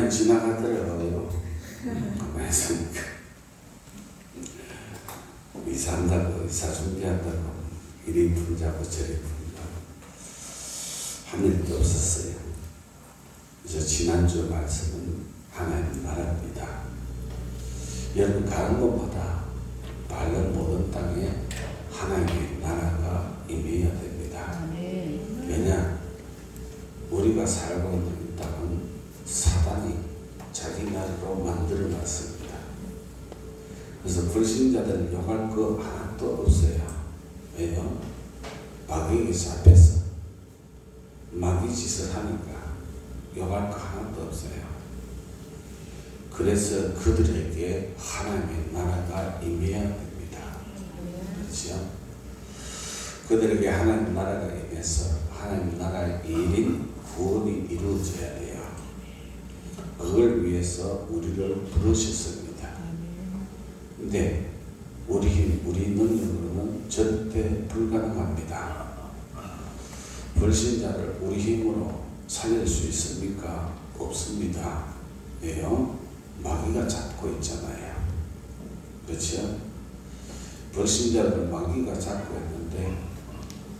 그냥 지나가더라고요. 그랬으니까 이사한다고, 이사 준비한다고, 이리 풀자고 저리 풀자고 한 일도 없었어요. 그래서 지난주 말씀은 하나님 나라입니다. 여러분 가는 곳마다 밝은 모든 땅에 하나님의 나라가 임해야 됩니다. 왜냐? 우리가 살고 있는 이 땅은 사단이 자기 나라로 만들어놨습니다. 그래서 불신자들은 욕할 거 하나도 없어요. 왜요? 마귀에게 잡혀서 마귀 짓을 하니까 욕할 거 하나도 없어요. 그래서 그들에게 하나님의 나라가 임해야 됩니다. 그렇죠? 그들에게 하나님 나라가 임해서 하나님 나라의 일인 구원이 이루어져야 돼요. 그걸 위해서 우리를 부르셨습니다. 근데 우리 힘, 우리 능력으로는 절대 불가능합니다. 불신자를 우리 힘으로 살릴 수 있습니까? 없습니다. 왜요? 마귀가 잡고 있잖아요. 그렇죠? 불신자를 마귀가 잡고 있는데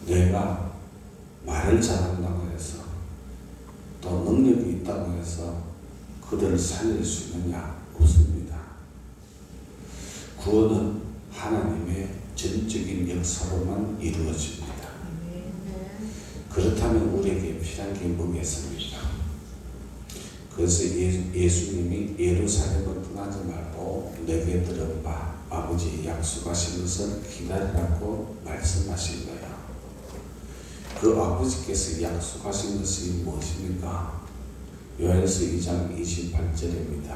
내가 말을 잘한다고 해서 또 능력이 있다고 해서 그들을 살릴 수 있느냐? 없습니다. 구원은 하나님의 전적인 역사로만 이루어집니다. 그렇다면 우리에게 필요한 게 뭐겠습니까? 그래서 예수님이 예루살렘을 떠나지 말고 내게 들어봐 아버지 약속하신 것을 기다리라고 말씀하신 거예요. 그 아버지께서 약속하신 것이 무엇입니까? 요한일서 2장 28절입니다.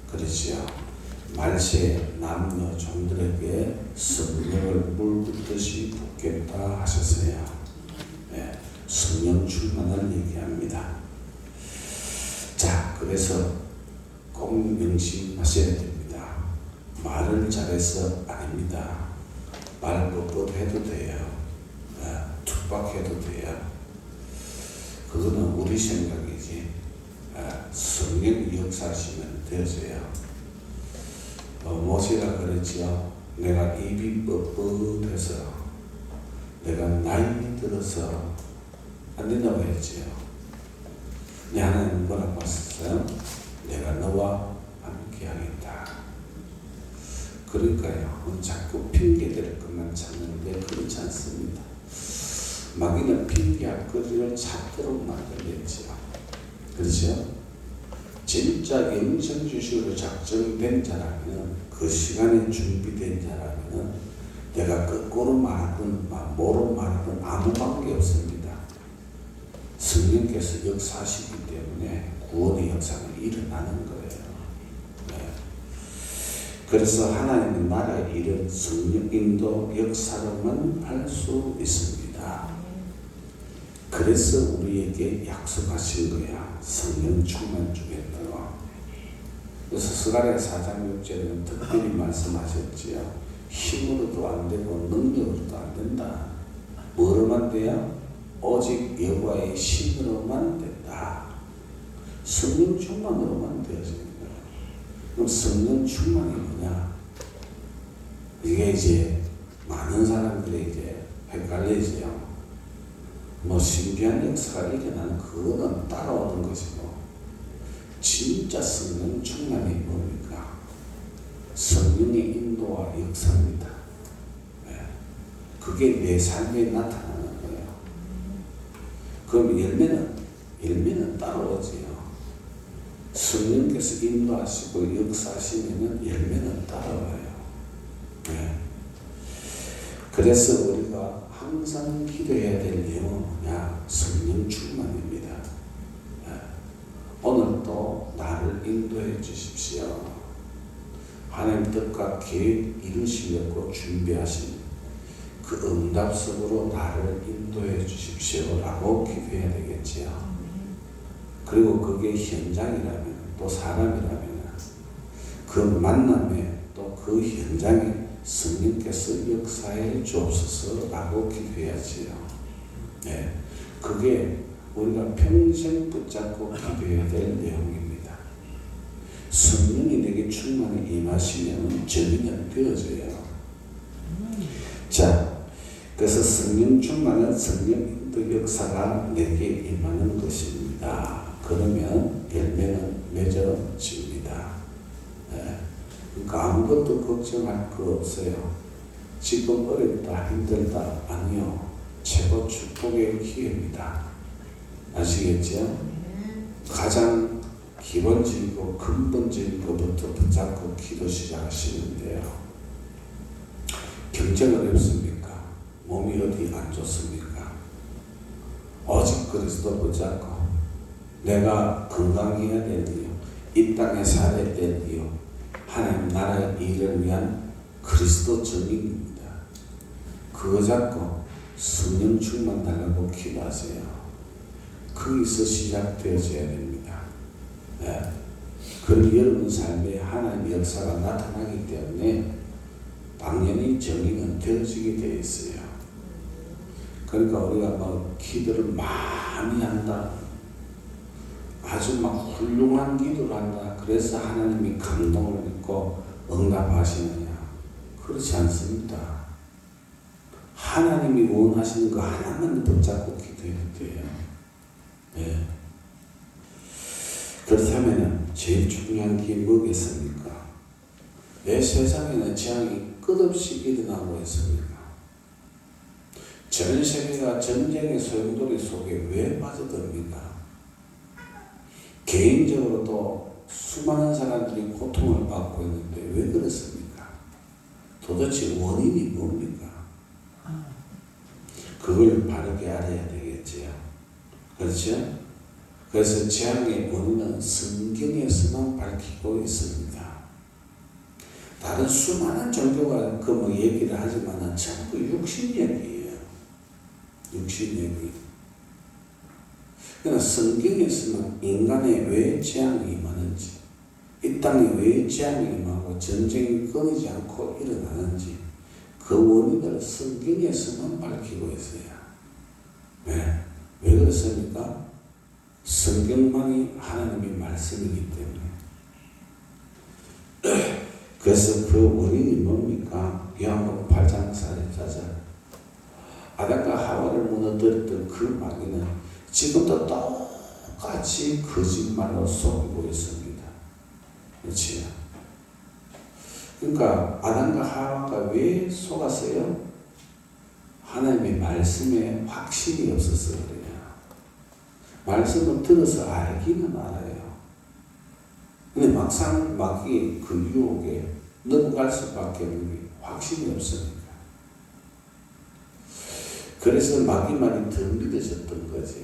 그렇지요. 말세 남녀 종들에게 성령을 물붓듯이 붓겠다 하셨어요. 네, 성령 충만을 얘기합니다. 자, 그래서 꼭 명심하셔야 됩니다. 말을 잘해서 아닙니다. 말 뻣뻣해도 돼요. 툭박해도 돼요. 그거는 우리 생각이지. 성령 역사하시면 되어져요. 모세가 그랬지요. 내가 입이 뻣뻣해서 내가 나이 들어서 안 된다고 했지요. 내 하나님 뭐라고 하셨어요? 내가 너와 함께 하겠다. 그러니까요. 자꾸 핑계댈 것만 찾는데 그렇지 않습니다. 마귀는 핑계 앞거리를 찾도록 만들겠지요. 그렇죠? 진짜 영생주식으로 작정된 자라면, 그 시간에 준비된 자라면 내가 거꾸로 말하든 뭐로 말하든 아무 관계 없습니다. 성령께서 역사하시기 때문에 구원의 역사는 일어나는 거예요. 네. 그래서 하나님의 나라의 일은 성령 인도 역사로만 할 수 있습니다. 그래서 우리에게 약속하신 거야. 성령 충만 주겠다고. 그래서 스가랴 4장 6절에는 특별히 말씀하셨지요. 힘으로도 안 되고 능력으로도 안 된다. 뭐로만 돼요? 오직 여호와의 신으로만 된다. 성령 충만으로만 되어집니다. 그럼 성령 충만이 뭐냐? 이게 이제 많은 사람들이 이제 헷갈리지요. 뭐 신비한 역사가 일어나는 그거는 따라오는 것이고, 진짜 성령 충만이 뭡니까? 성령의 인도와 역사입니다. 네. 그게 내 삶에 나타나는 거예요. 그럼 열매는 따라오지요. 성령께서 인도하시고 역사하시면 열매는 따라와요. 네. 그래서 우리가 항상 기도해야 될 내용은 뭐냐? 성령 충만입니다. 네. 오늘도 나를 인도해 주십시오. 하나님 뜻과 계획 이루시려고 준비하신 그 응답 속으로 나를 인도해 주십시오 라고 기도해야 되겠지요. 그리고 그게 현장이라면, 또 사람이라면 그 만남에 또 그 현장에 성령께서 역사해 주옵소서라고 기도해야지요. 네, 그게 우리가 평생 붙잡고 기도해야 될 내용입니다. 성령이 내게 충만히 임하시면 정의는 되어져요. 자, 그래서 성령 충만은 성령 인도 역사가 내게 임하는 것입니다. 그러면 열매는 맺어집니다. 네. 그러니까 아무것도 걱정할 거 없어요. 지금 어렵다, 힘들다, 아니요. 최고 축복의 기회입니다. 아시겠죠? 가장 기본적이고 근본적인 것부터 붙잡고 기도 시작하시는데요. 경제가 어렵습니까? 몸이 어디 안 좋습니까? 오직 그리스도 붙잡고 내가 건강해야 되니요. 이 땅에 살아야 되니요. 하나님 나라의 일을 위한 그리스도 정인입니다. 그거 잡고 성령 충만 달라고 기도하세요. 거기서 시작되어져야 됩니다. 네. 그럼 여러분 삶에 하나님의 역사가 나타나기 때문에 당연히 정의는 되어지게 되어 있어요. 그러니까 우리가 뭐 기도를 많이 한다. 아주 막 훌륭한 기도를 한다. 그래서 하나님이 감동을 받고 응답하시느냐? 그렇지 않습니다. 하나님이 원하시는 거 하나만 붙잡고 기도해도 돼요. 네. 그렇다면 제일 중요한 게 뭐겠습니까? 왜 세상에는 재앙이 끝없이 일어나고 있습니까? 전 세계가 전쟁의 소용돌이 속에 왜 빠져듭니까? 개인적으로도 수많은 사람들이 고통을 받고 있는데 왜 그렇습니까? 도대체 원인이 뭡니까? 그걸 바르게 알아야 되겠지요. 그렇죠? 그래서 재앙의 원인은 성경에서만 밝히고 있습니다. 다른 수많은 종교가 그 뭐 얘기를 하지만은 전부 육신 얘기예요. 육신 얘기. 그러니까 성경에서는 인간에 왜 재앙이 임하는지, 이 땅에 왜 재앙이 임하고 전쟁이 끊이지 않고 일어나는지 그 원인을 성경에서만 밝히고 있어요. 네. 왜 그렇습니까? 성경만이 하나님의 말씀이기 때문에. 그래서 그 원인이 뭡니까? 요한복음 8장 44절. 아담과 하와를 무너뜨렸던 그 마귀는 지금도 똑같이 거짓말로 속이고 있습니다. 그렇지요? 그러니까 아담과 하와가 왜 속았어요? 하나님의 말씀에 확신이 없어서 그래요. 말씀을 들어서 알기는 알아요. 근데 막상 마귀의 그 유혹에 넘어갈 수밖에 없는 게 확신이 없으니까. 그래서 마귀 말이 더 믿어졌던 거죠.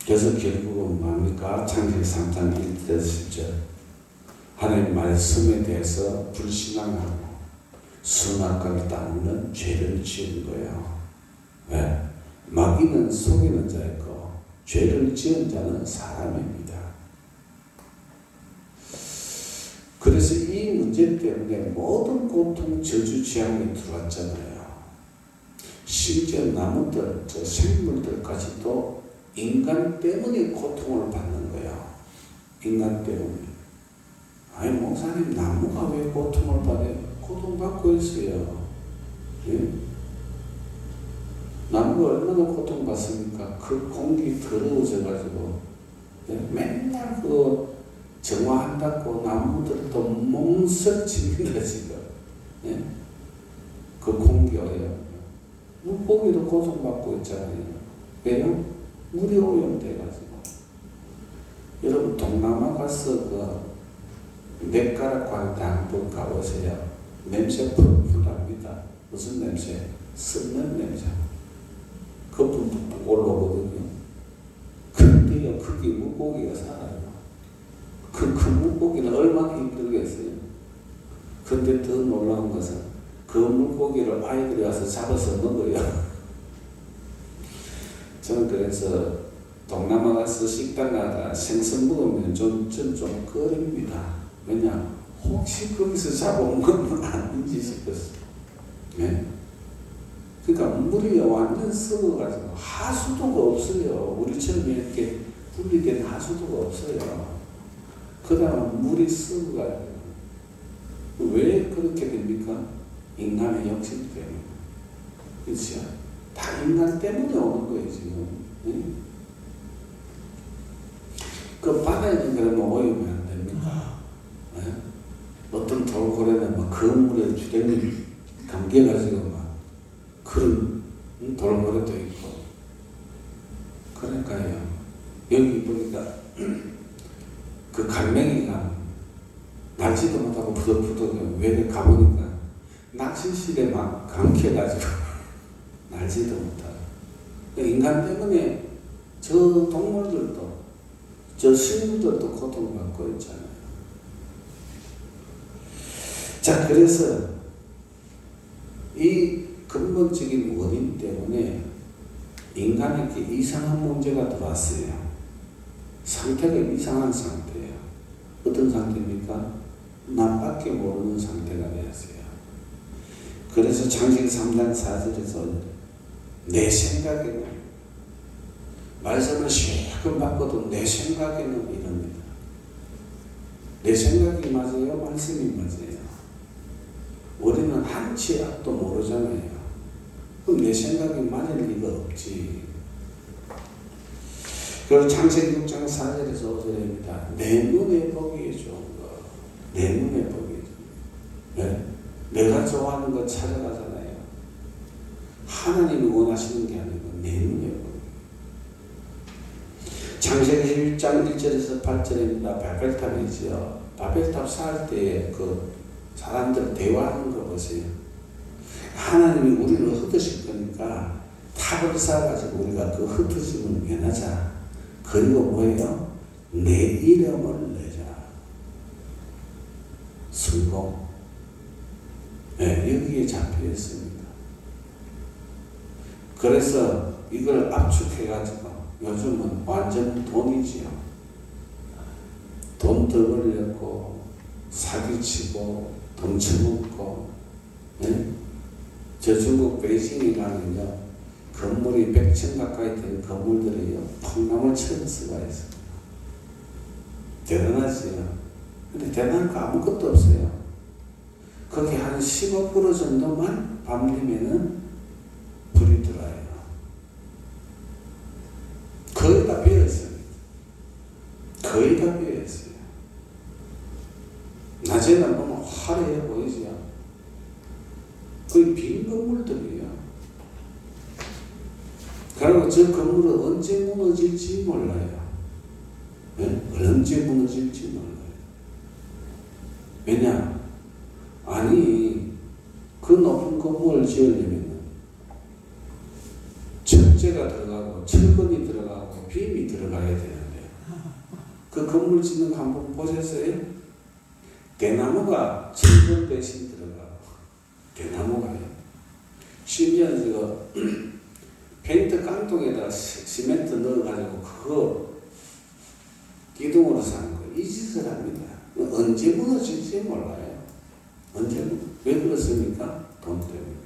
그래서 결국은 뭡니까? 창세기 3장 1절에서 10절. 하나님 말씀에 대해서 불신앙하고 선악과를 따르는 죄를 지은 거예요. 왜? 마귀는 속이는 자였고 죄를 지은 자는 사람입니다. 그래서 이 문제 때문에 모든 고통, 저주, 재앙이 들어왔잖아요. 심지어 나무들, 저 생물들까지도 인간 때문에 고통을 받는 거예요. 인간 때문에. 아니 목사님 나무가 왜 고통을 받아요? 고통받고 있어요. 예? 나무가 얼마나 고통받습니까? 그 공기 더러워져가지고 예? 맨날 그 정화한다고 나무들도 멍석집니다 지금. 예? 그 공기예요. 물고기도 고통받고 있잖아요. 왜요? 물이 오염돼가지고. 여러분 동남아 가서 그 맥가락 광대 한번 가보세요. 냄새 풍부합니다. 무슨 냄새? 썩는 냄새. 거품 뚝뚝 올라오거든요. 근데요, 거기 물고기가 살아요. 그 물고기는 얼마나 힘들겠어요. 근데 더 놀라운 것은 그 물고기를 아이들이 와서 잡아서 먹어요. 저는 그래서 동남아 가서 식당 가다 생선 먹으면 좀 꺼립니다. 왜냐? 혹시 거기서 잡아온 건 아닌지 싶었어요. 네? 그러니까 물이 완전 썩어가지고 하수도가 없어요. 우리처럼 이렇게 분리된 하수도가 없어요. 그 다음 물이 썩어가요. 왜 그렇게 됩니까? 인간의 욕심 때문에. 그렇죠? 다 인간 때문에 오는 거예요, 지금. 네? 그 바다에는 그러면 오염이 안 됩니까? 네? 어떤 돌고래는 막 그물에 주댕이 감겨가지고 막 그런 돌고래도 있고. 그러니까요. 여기 보니까 그 갈매기가 날지도 못하고 부득부득 외에 가보니까 낚시실에 막 감겨가지고 날지도 못하고. 인간 때문에 저 동물들도 저 식물들도 고통받고 있잖아요. 자, 그래서 이 근본적인 원인 때문에 인간에게 이상한 문제가 들어왔어요. 상태가 이상한 상태예요. 어떤 상태입니까? 나밖에 모르는 상태가 되었어요. 그래서 창세기 3장 4절에서 내 생각에는 말씀을 실컷 바꿔도 내 생각에는 이럽니다. 내 생각이 맞아요? 말씀이 맞아요? 우리는 한치 앞도 모르잖아요. 그럼 내 생각이 맞을 리가 없지. 그리고 창세기 6장 4절에서 5절입니다. 내 눈에 보기에 좋은 거. 내 눈에 보기에 좋은 거. 네? 내가 좋아하는 거 찾아가잖아요. 하나님이 원하시는 게 아니고 내 눈에 보기. 창세기 1장 1절에서 8절입니다. 바벨탑이지요. 바벨탑 쌓을 때 그 사람들 대화하는 거 보세요. 하나님이 우리를 흩으실 거니까 탑을 쌓아가지고 우리가 그 흩어짐을 면하자. 그리고 뭐예요? 내 이름을 내자. 성공. 네, 여기에 잡혀 있습니다. 그래서 이걸 압축해가지고 요즘은 완전 돈이지요. 돈 더 벌려고 사기치고 덩쳐먹고. 네? 저 중국 베이징에 가면요, 건물이 100층 가까이 된 건물들이요, 콩나물처럼 쓰가 있어요. 대단하지요. 근데 대단한 거 아무것도 없어요. 거기 한 15% 정도만 밤 되면은 불이 들어와요. 거의 다 비어있어요. 거의 다 비어있어요. 낮에는 보면 화려해 보이죠. 거의 빈 건물들이에요. 그리고 저 건물은 언제 무너질지 몰라요. 네? 언제 무너질지 몰라요. 왜냐? 아니, 그 높은 건물을 지으려면 철제가 들어가고 철근이 들어가고 빔이 들어가야 되는데 그 건물 짓는 거 한번 보셨어요? 대나무가 철근 대신 들어가고 대나무가요. 심지어 이거 페인트 깡통에다 시멘트 넣어가지고 그거 기둥으로 사는 거 이 짓을 합니다. 언제 무너질지 몰라요. 언제 왜 그렇습니까? 돈 때문에.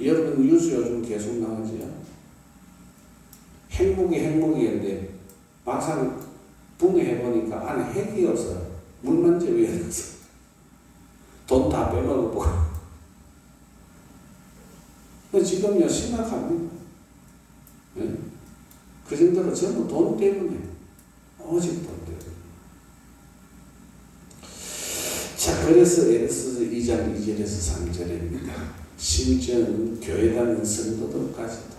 여러분 뉴스 요즘 계속 나오지요. 핵무기인데 막상 분해해보니까 안에 핵이 없어. 물만 제외해서 돈 다 빼먹어보고. 지금요 심각합니다. 네? 그 정도로 전부 돈 때문에, 오직 돈 때문에. 자, 그래서 에베소서 2장 2절에서 3절입니다. 심지어는 교회 다니는 성도들까지도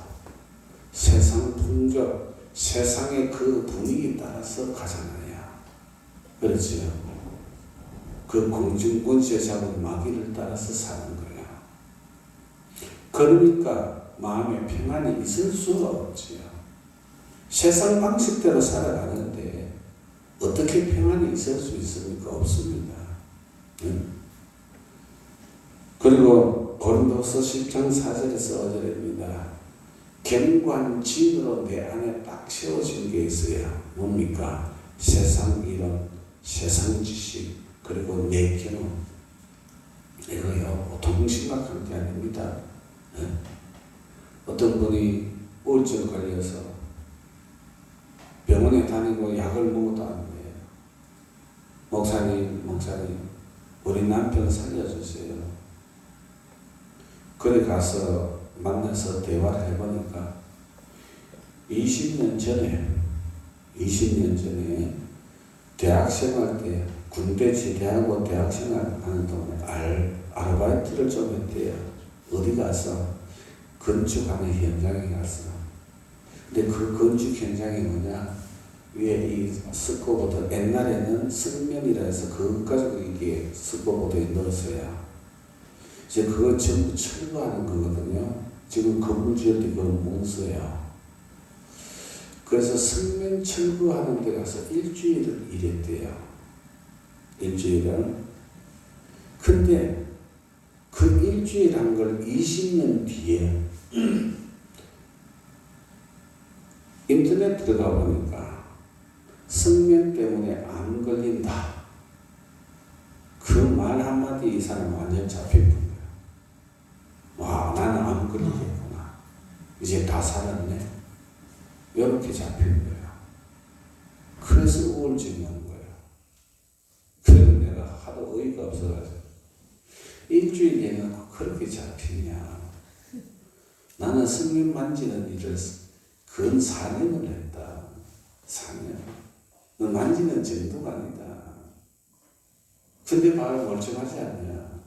세상 풍조, 세상의 그 분위기 따라서 가잖아요. 그렇죠. 그 공중권세 잡은 마귀를 따라서 사는 거예요. 그러니까 마음에 평안이 있을 수가 없지요. 세상 방식대로 살아가는데 어떻게 평안이 있을 수 있습니까? 없습니다. 그리고 고린도서 10장 4절에서 5절입니다. 경관진으로 내 안에 딱 세워진 게 있어요. 뭡니까? 세상 이론, 세상 지식, 그리고 내 경험. 이거요, 보통 심각한 게 아닙니다. 어떤 분이 우울증 걸려서 병원에 다니고 약을 먹어도 안 돼요. 목사님, 우리 남편 살려주세요. 그래 가서 만나서 대화를 해보니까 20년 전에 대학생활 때 군대 제대하고 대학생활 하는 동안에 아르바이트를 좀 했대요. 어디 가서 건축하는 현장에 가서. 근데 그 건축 현장이 뭐냐? 위에 이 스코보드, 옛날에는 승면이라 해서 그것 가지고 이게 스코보드에 넣었어요. 이제 그거 전부 철거하는 거거든요. 지금 건물 지을 때 그걸 못 써요. 그래서 승면 철거하는 데 가서 일주일을 일했대요. 일주일을. 근데 그 일주일 한 걸 20년 뒤에 인터넷 들어가 보니까 승면 때문에 안 걸린다. 그 말 한마디 이 사람 완전 잡힌 거예요. 와, 나는 안 걸리겠구나. 이제 다 살았네. 이렇게 잡힌 거예요. 그래서 우울증이 온 거예요. 그래서 내가 하도 어이가 없어가지고 일주일 내가 그렇게 잡히냐. 나는 승면 만지는 일을 근 4년을 했다. 4년. 너 만지는 정도가 아니다. 근데 바로 멀쩡하지 않냐.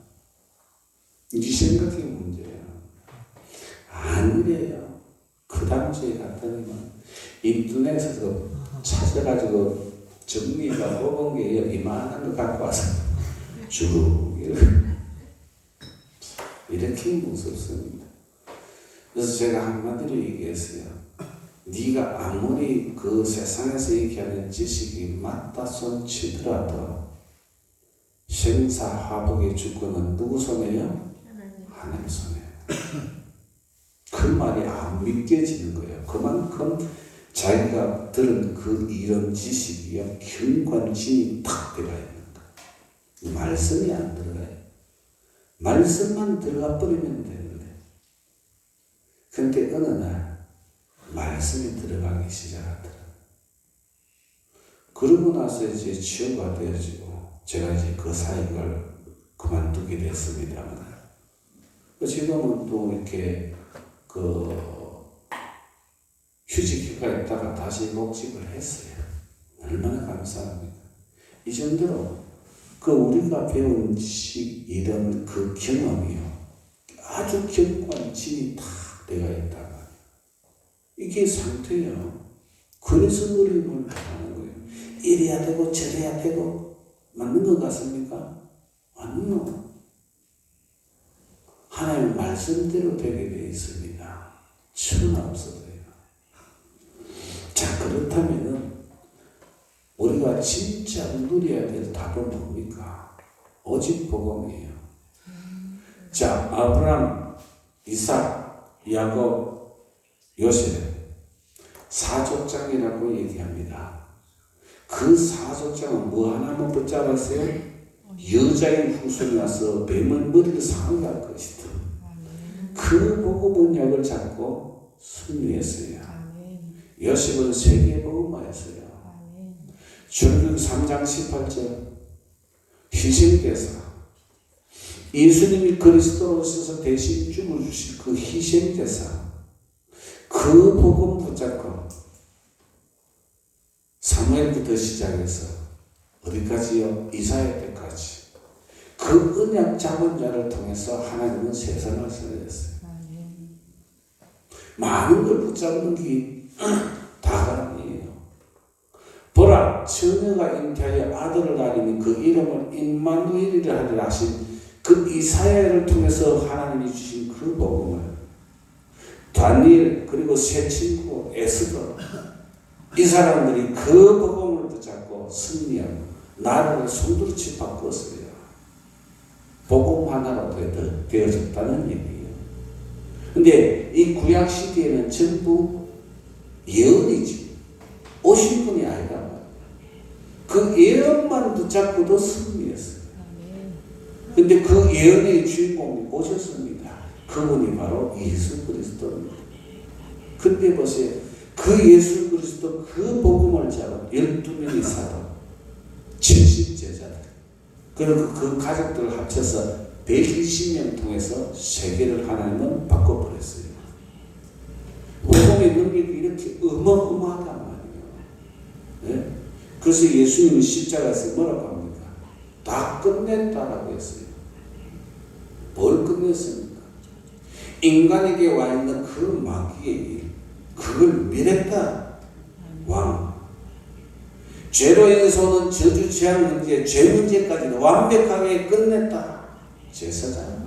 네 생각이 문제야. 아니래요. 그 다음 주에 갔더니만 인터넷에서 찾아가지고 정리가 뽑은 게 이만한 거 갖고 와서 쭉 이렇게 무섭습니다. 그래서 제가 한마디로 얘기했어요. 네가 아무리 그 세상에서 얘기하는 지식이 맞다 손 치더라도 생사화복의 주권은 누구 손에요? 하나님 손에. 그 말이 안 믿겨지는 거예요. 그만큼 자기가 들은 그 이런 지식이요 경관진이 탁 들어가 있는 거예요. 말씀이 안 들어가요. 말씀만 들어가 버리면 되는데. 근데 어느 날 말씀이 들어가기 시작하더라고요. 그러고 나서 이제 치유가 되어지고 제가 이제 그 사역을 그만두게 됐습니다만 지금은 또 이렇게 휴직휴가 있다가 다시 복직을 했어요. 얼마나 감사합니까? 이 정도로 우리가 배운 지식 이런 그 경험이요 아주 경관진이 탁 되어 있다. 이게 상태예요. 그래서 어려움을 당하는 거예요. 이래야 되고 저래야 되고 맞는 것 같습니까? 아니요. 하나님 말씀대로 되게 되어 있습니다. 천하 없어도요. 자, 그렇다면 우리가 진짜 누려야 될 답은 뭡니까? 오직 복음이에요. 자, 아브라함, 이삭, 야곱, 요셉 사족장이라고 얘기합니다. 그 사족장은 뭐 하나만 붙잡았어요? 여자의 후손이 와서 뱀을 머리를 상할 것이다. 그 복음은 약을 잡고 승리했어요. 요셉은 세계복음화였어요. 출애굽기 3장 18절 희생대사 예수님이 그리스도로 오셔서 대신 죽어 주실 그 희생대사 그 복음 붙잡고 사무엘부터 시작해서 어디까지요? 이사야 때까지 그 언약 잡은 자를 통해서 하나님은 세상을 살렸어요. 많은 걸 붙잡는 게 다가 아니에요. 보라, 처녀가 잉태하여 아들을 낳으니 그 이름을 임마누엘이라 하리라 하신 그 이사야를 통해서 하나님이 주신 그 복음을 다니엘 그리고 세 친구 에스더 이 사람들이 그 복음을 붙잡고 승리하고 나라를 손으로 짓바꿨어요. 복음 하나로 되어졌다는 얘기예요. 근데 이 구약 시대에는 전부 예언이지 오신 분이 아니란 말이에요. 그 예언만 붙잡고도 승리했어요. 근데 그 예언의 주인공이 오셨습니다. 그분이 바로 예수 그리스도입니다. 근데 보세요. 그 예수 그리스도 그 복음을 잡은 12명의 사도 70제자들. 그리고 그 가족들을 합쳐서 120명 통해서 세계를 하나님은 바꿔버렸어요. 복음의 능력이 이렇게 어마어마하단 말이에요. 네? 그래서 예수님은 십자가에서 뭐라고 합니까? 다 끝냈다라고 했어요. 뭘 끝냈습니까? 인간에게 와 있는 그 마귀의 일, 그걸 밀었다. 왕. 죄로 인해서 오는 저주, 재앙 문제, 죄 문제까지도 완벽하게 끝냈다. 제사장.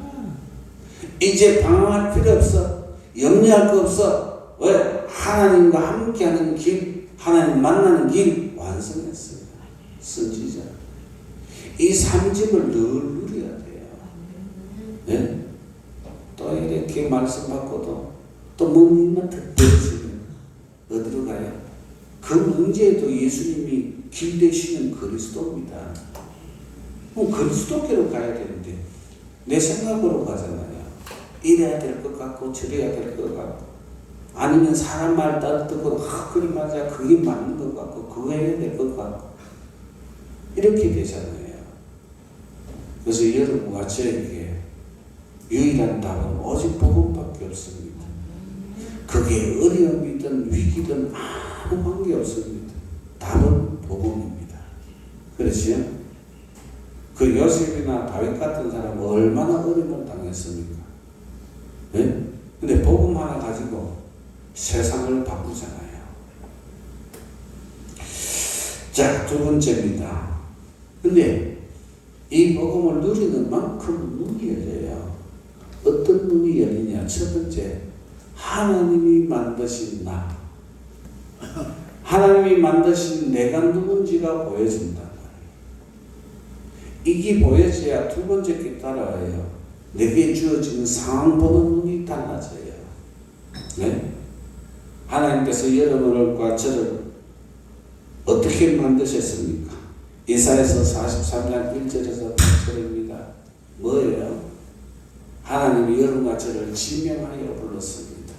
이제 방황할 필요 없어. 염려할 거 없어. 왜? 하나님과 함께하는 길, 하나님 만나는 길 완성했어요. 선지자. 이 삼집을 늘 누려야 돼요. 네? 또 이렇게 말씀 받고도 또 몸만 특별히 어디로 가요? 그 문제에도 예수님이 길 되시는 그리스도입니다. 그럼 그리스도께로 가야 되는데 내 생각으로 가잖아요. 이래야 될 것 같고 저래야 될 것 같고 아니면 사람 말 따라 듣고 그래 맞아 그게 맞는 것 같고 그거 해야 될 것 같고 이렇게 되잖아요. 그래서 여러분과 저에게 유일한 답은 오직 복음밖에 없습니다. 그게 어려움이든 위기든 아무 관계 없습니다. 답은 복음입니다. 그렇지요? 그 요셉이나 다윗 같은 사람은 얼마나 어려움을 당했습니까? 네? 근데 복음 하나 가지고 세상을 바꾸잖아요. 자, 두 번째입니다. 근데 이 복음을 누리는 만큼 눈이 열려요. 어떤 눈이 열리냐? 첫 번째, 하나님이 만드신 나. 하나님이 만드신 내가 누군지가 보여준다. 이게 보여져야 두 번째 게 따라와요. 내게 주어지는 상황 보는 눈이 달라져요. 네? 하나님께서 여러분과 저를 어떻게 만드셨습니까? 이사야서 43장 1절에서 8절입니다. 뭐예요? 하나님이 여러분과 저를 지명하여 불렀습니다.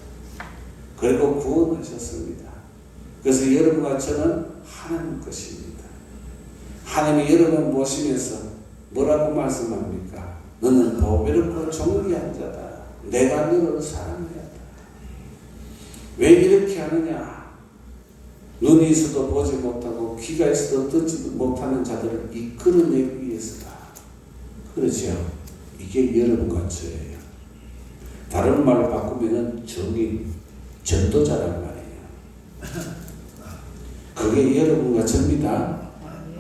그리고 구원하셨습니다. 그래서 여러분과 저는 하나님 것입니다. 하나님이 여러분 보시면서 뭐라고 말씀합니까? 너는 보배롭고 존귀한 자다. 내가 너를 사랑하였다. 왜 이렇게 하느냐? 눈이 있어도 보지 못하고 귀가 있어도 듣지도 못하는 자들을 이끌어내기 위해서다. 그렇죠? 이게 여러분과 저예요. 다른 말을 바꾸면 정인, 전도자란 말이에요. 그게 여러분과 저입니다.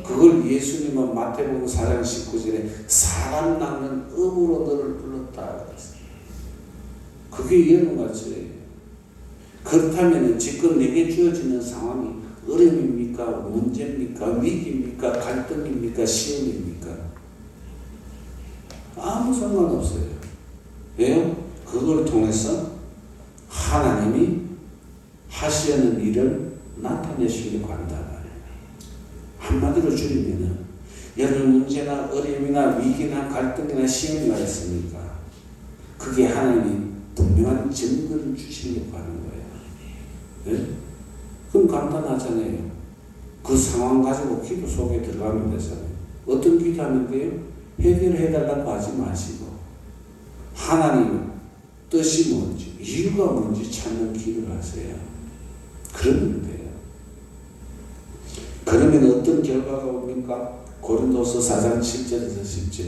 그걸 예수님은 마태복음 4장 19절에 사람 낳는 음으로 너를 불렀다. 그게 여러분과 저예요. 그렇다면 지금 내게 주어지는 상황이 어려움입니까? 문제입니까? 위기입니까? 갈등입니까? 시험입니까? 아무 상관없어요. 왜요? 그걸 통해서 하나님이 하시는 일을 나타내시려고 한다 말이에요. 한마디로 줄이면은 여러분 문제나 어려움이나 위기나 갈등이나 시험이 와 있습니까? 그게 하나님이 분명한 증거를 주시려고 하는 거예요. 네? 그럼 간단하잖아요. 그 상황 가지고 기도 속에 들어가면 되잖아요. 어떤 기도하면 돼요? 해결해달라고 하지 마시고 하나님 뜻이 뭔지 이유가 뭔지 찾는 기도를 하세요. 그러면 돼요. 그러면 어떤 결과가 옵니까? 고린도서 4장 7절에서 10절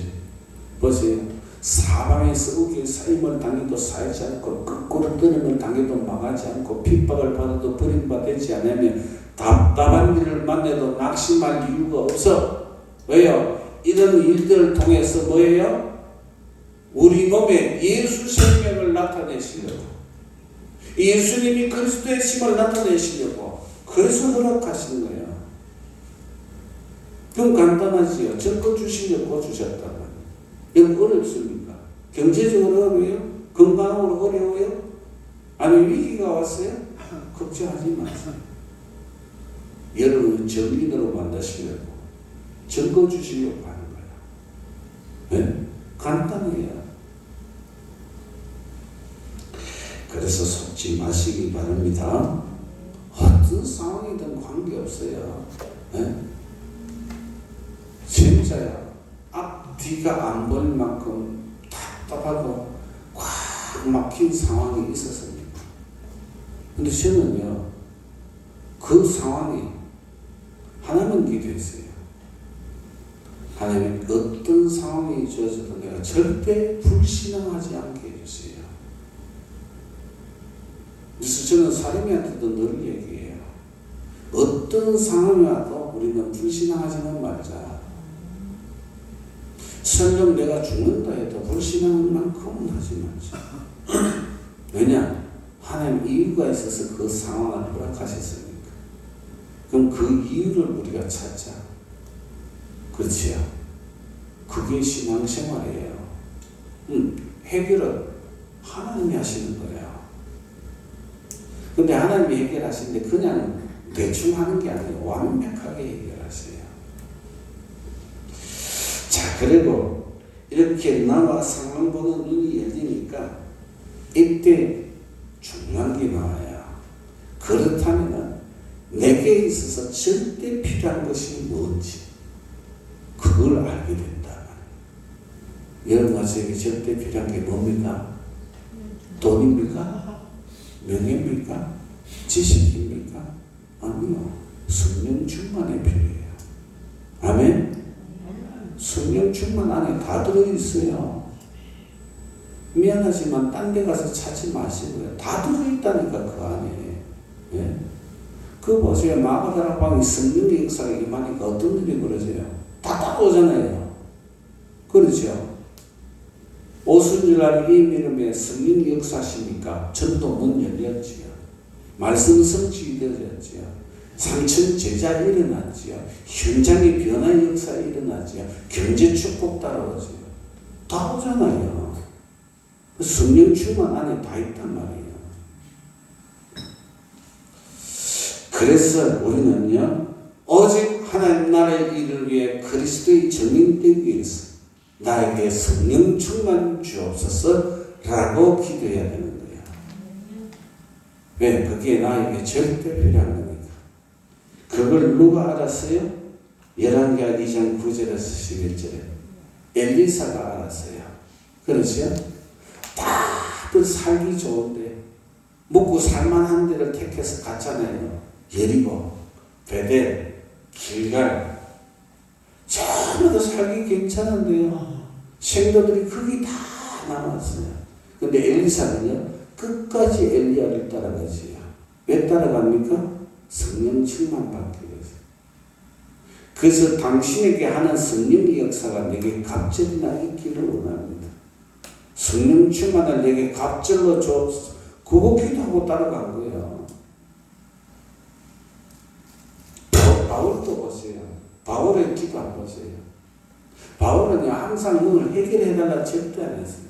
보세요. 사방에서 우기에 사임을 당해도 사하지 않고 거꾸로 떠름을 당해도 망하지 않고 핍박을 받아도 버림받지 않으면 답답한 일을 만나도 낙심할 이유가 없어. 왜요? 이런 일들을 통해서 뭐예요? 우리 몸에 예수 생명을 나타내시려고 예수님이 그리스도의 힘을 나타내시려고 그래서 허락하시는 거예요. 그럼 간단하지요. 적고 주시려고 주셨다고. 이거 어렵습니까? 경제적으로 어려워요? 건강으로 어려워요? 아니면 위기가 왔어요? 걱정하지 마세요. 여러분을 정인으로 만드시려고 적고 주시려고 하는 거예요. 네? 간단해요. 그래서 속지 마시기 바랍니다. 어떤 상황이든 관계없어요. 네? 진짜야. 앞뒤가 안 보일 만큼 답답하고 꽉 막힌 상황이 있었습니다. 근데 저는요, 그 상황이 하나님은 기도했어요. 하나님, 어떤 상황이 주어져도 내가 절대 불신앙하지 않게 해주세요. 그래서 저는 사람한테도 늘 얘기해요. 어떤 상황이 와도 우리는 불신앙하지는 말자. 설령 내가 죽는다 해도 불신앙만큼은 하지 말자. 왜냐? 하나님 이유가 있어서 그 상황을 허락하셨으니까. 그럼 그 이유를 우리가 찾자. 그렇지요? 그게 신앙생활이에요. 해결은 하나님이 하시는 거예요. 근데 하나님이 해결하시는데 그냥 대충 하는 게 아니에요. 완벽하게 해결하세요. 자, 그리고 이렇게 나와 상황 보는 눈이 열리니까 이때 중요한 게 나와요. 그렇다면 내게 있어서 절대 필요한 것이 뭔지 그걸 알게 된다. 여러분, 저에게 절대 필요한 게 뭡니까? 돈입니까? 명예입니까? 지식입니까? 아니요. 성령 충만이 필요해요. 아멘? 성령 충만 안에 다 들어있어요. 미안하지만 딴 데 가서 찾지 마시고요. 다 들어있다니까 그 안에. 예? 그거 보세요. 마가다락방에 성령의 역사가 임하니까 어떤 일이 벌어져요? 다 따라오잖아요. 그렇죠? 오순절날 이 이름에 성령의 역사시니까 전도 문 열렸지요. 말씀 성취가 되어졌지요. 상천 제자 일어났지요. 현장의 변화의 역사 일어났지요. 경제 축복 따라오지요. 다 오잖아요. 성령 충만 안에 다 있단 말이에요. 그래서 우리는요, 오직 하나님 나라의 일을 위해 그리스도의 증인되기 위해서 나에게 성령 충만 주옵소서라고 기도해야 되는 거예요. 왜? 그게 나에게 절대 필요한 거니까. 그걸 누가 알았어요? 열왕기하 2장 9절에서 11절에 엘리사가 알았어요. 그렇죠? 다들 살기 좋은데 먹고 살만한 데를 택해서 갔잖아요. 여리고, 베델, 길갈 전부 다 살기 괜찮은데요. 생도들이 거기 다 남았어요. 근데 엘리사는요, 끝까지 엘리야를 따라가지요. 왜 따라갑니까? 성령 충만 받기 위해서. 그래서 당신에게 하는 성령의 역사가 내게 갑절이나 있기를 원합니다. 성령 충만을 내게 갑절로 줘. 그거 기도하고 따라간 거예요. 바울도 보세요. 바울의 기도 안 보세요. 바울은 항상 문을 해결해달라 절대 안 했어요.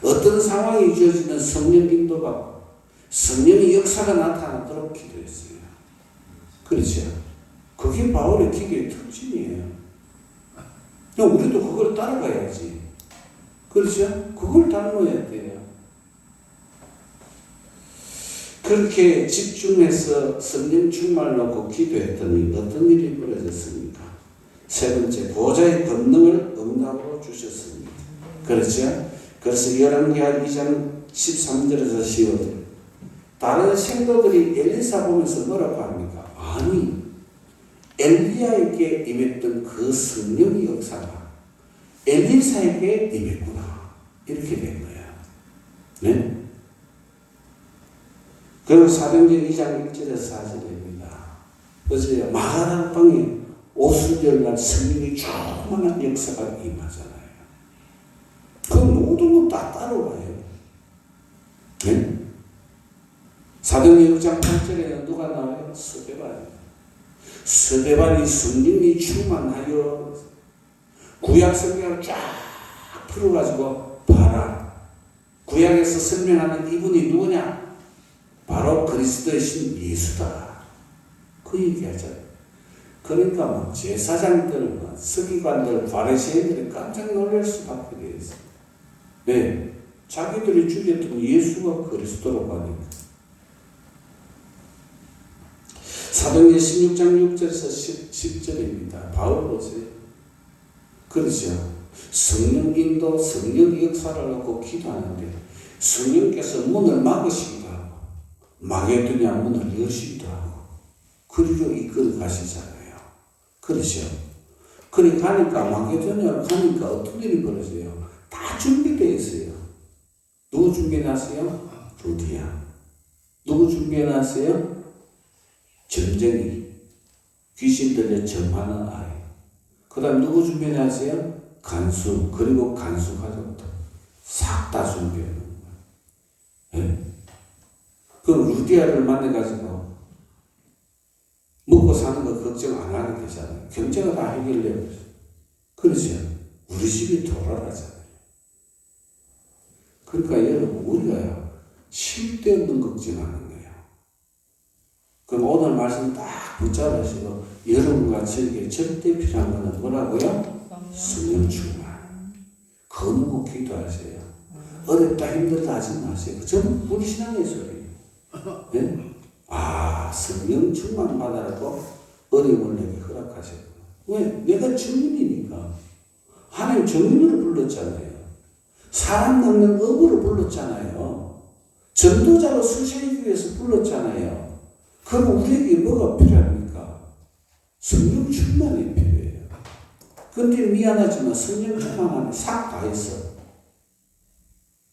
어떤 상황이 주어지는 성령 인도가 성령의 역사가 나타나도록 기도했어요. 그렇죠? 그게 바울의 기도의 특징이에요. 우리도 그걸 따라가야지. 그렇죠? 그걸 닮아야 돼요. 그렇게 집중해서 성령 충만을 놓고 기도했더니 어떤 일이 벌어졌습니까? 세 번째, 보좌의 권능을 응답으로 주셨습니다. 그렇죠? 그래서 열왕기하 2장 13절에서 15절 다른 생도들이 엘리사 보면서 뭐라고 합니까? 아니, 엘리야에게 임했던 그 성령의 역사가 엘리사에게 임했구나. 이렇게 된 거예요. 네? 그리고 사도행전 2장 1절에서 4절입니다. 그래서 마가다락방에 오순절날 성령이 충만한 역사가 임하잖아요. 그 모든 건 다 따라와요. 네? 사도행전 6장 8절에는 누가 나와요? 스데반이. 스데반이 성령이 충만하여 구약 성경을 쫙 풀어가지고 봐라. 구약에서 설명하는 이분이 누구냐? 바로 그리스도의 신 예수다. 그 얘기하잖아요. 그러니까 막 제사장들, 서기관들, 바리새인들이 깜짝 놀랄 수밖에 없어요. 네, 자기들이 죽였던 예수가 그리스도라고 하니까. 사도행전 16장 6절에서 10절입니다. 바울 보세요. 그렇죠. 성령 인도, 성령 역사를 놓고 기도하는데 성령께서 문을 막으시기도 하고 마게도냐 문을 여시기도 하고 그리로 이끌어 가시잖아요. 그렇죠. 그리 가니까 마게도냐로 가니까 어떤 일이 벌어져요? 다 준비되어 있어요. 누구 준비해놨어요? 루디아. 누구 준비해놨어요? 점쟁이. 귀신 들려 점하는 아이. 그 다음 누구 준비해놨어요? 간수. 그리고 간수 가족도 싹 다 준비해놓은 거예요. 네? 그럼 루디아를 만나가지고 먹고 사는 거 걱정 안 하게 되잖아요. 경제가 다 해결되고. 그렇죠. 우리 집이 돌아가잖아요. 그러니까 여러분, 우리가 쓸데없는 걱정하는 거예요. 그럼 오늘 말씀 딱 붙잡으시고, 여러분과 저에게 절대 필요한 거는 뭐라고요? 성령 충만. 거누고 기도하세요. 어렵다, 힘들다 하지 마세요. 전부 우리 신앙의 소리예요. 네? 성령 충만 받아라고 어려움을 내게 허락하셨구나. 왜? 내가 증인이니까. 하나님 증인으로 불렀잖아요. 사람 낳는 업으로 불렀잖아요. 전도자로 쓰시기 위해서 불렀잖아요. 그럼 우리에게 뭐가 필요합니까? 성령 충만이 필요해요. 근데 미안하지만 성령 충만 안에 싹 다 있어.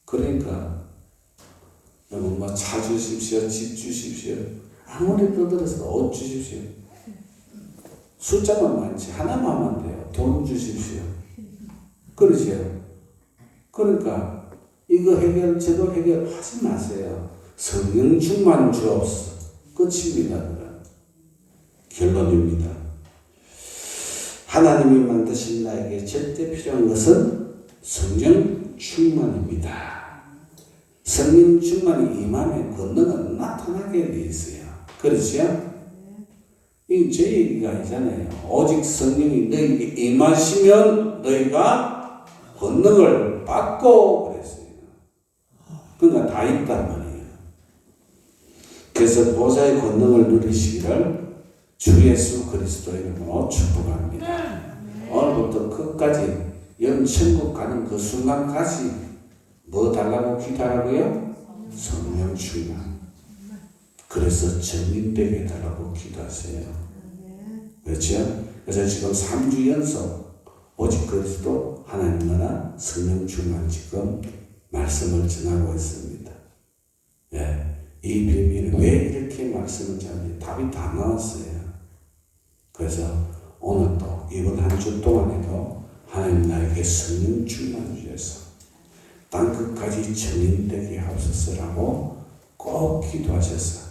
그러니까 여러분 차 주십시오, 집 주십시오. 아무리 떠들어서 옷 주십시오. 숫자만 많지 하나만 하면 돼요. 돈 주십시오. 그러죠. 그러니까 이거 해결 저거 해결하지 마세요. 성령 충만 주옵소서. 끝입니다. 결론입니다. 하나님이 만드신 나에게 절대 필요한 것은 성령 충만입니다. 성령 충만이 임하면 권능은 나타나게 돼 있어요. 그렇죠? 이 제 얘기가 아니잖아요. 오직 성령이 너희에게 임하시면 너희가 권능을 받고 그랬어요. 그러니까 다 있단 말이에요. 그래서 보좌의 권능을 누리시기를 주 예수 그리스도의 이름으로 축복합니다. 오늘부터 끝까지 영천국 가는 그 순간까지 뭐 달라고 기도하라고요? 성령 충만. 그래서 정인되게 달라고 기도하세요. 그렇죠? 그래서 지금 3주 연속 오직 그리스도 하나님 나라 성령 충만 지금 말씀을 전하고 있습니다. 예, 이 비밀은 왜 이렇게 말씀을 전하는지 답이 다 나왔어요. 그래서 오늘도 이번 한 주 동안에도 하나님 나에게 성령 충만 주셔서 땅 끝까지 정인되게 하옵소서라고 꼭 기도하셔서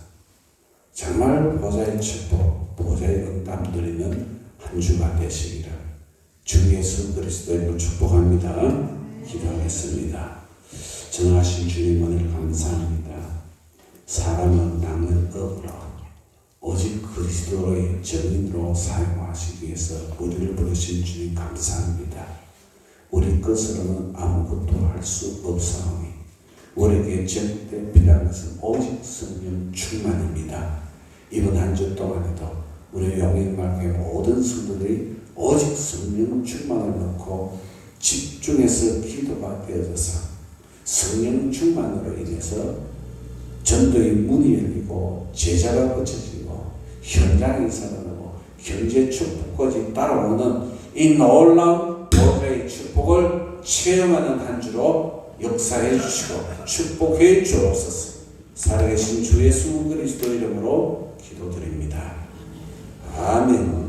정말 보좌의 축복, 보좌의 응답 누리는 한 주가 되시기를 주 예수 그리스도의 축복합니다. 기도하겠습니다. 전능하신 주님 은혜를 감사합니다. 사람은 낚는 업으로 오직 그리스도의 정인으로 사용하시기 위해서 우리를 부르신 주님 감사합니다. 우리 것으로는 아무것도 할 수 없사오니 우리에게 절대 필요한 것은 오직 성령 충만입니다. 이번 한 주 동안에도 우리 영인말교회 모든 성도들이 오직 성령 충만을 넣고 집중해서 기도가 되어져서 성령 충만으로 인해서 전도의 문이 열리고 제자가 거쳐지고 현장이 살아나고 경제 축복까지 따라오는 이 놀라운 보좌의 축복을 체험하는 한 주로 역사해 주시고 축복해 주옵소서. 살아계신 주 예수 그리스도 이름으로 기도드립니다. 아멘.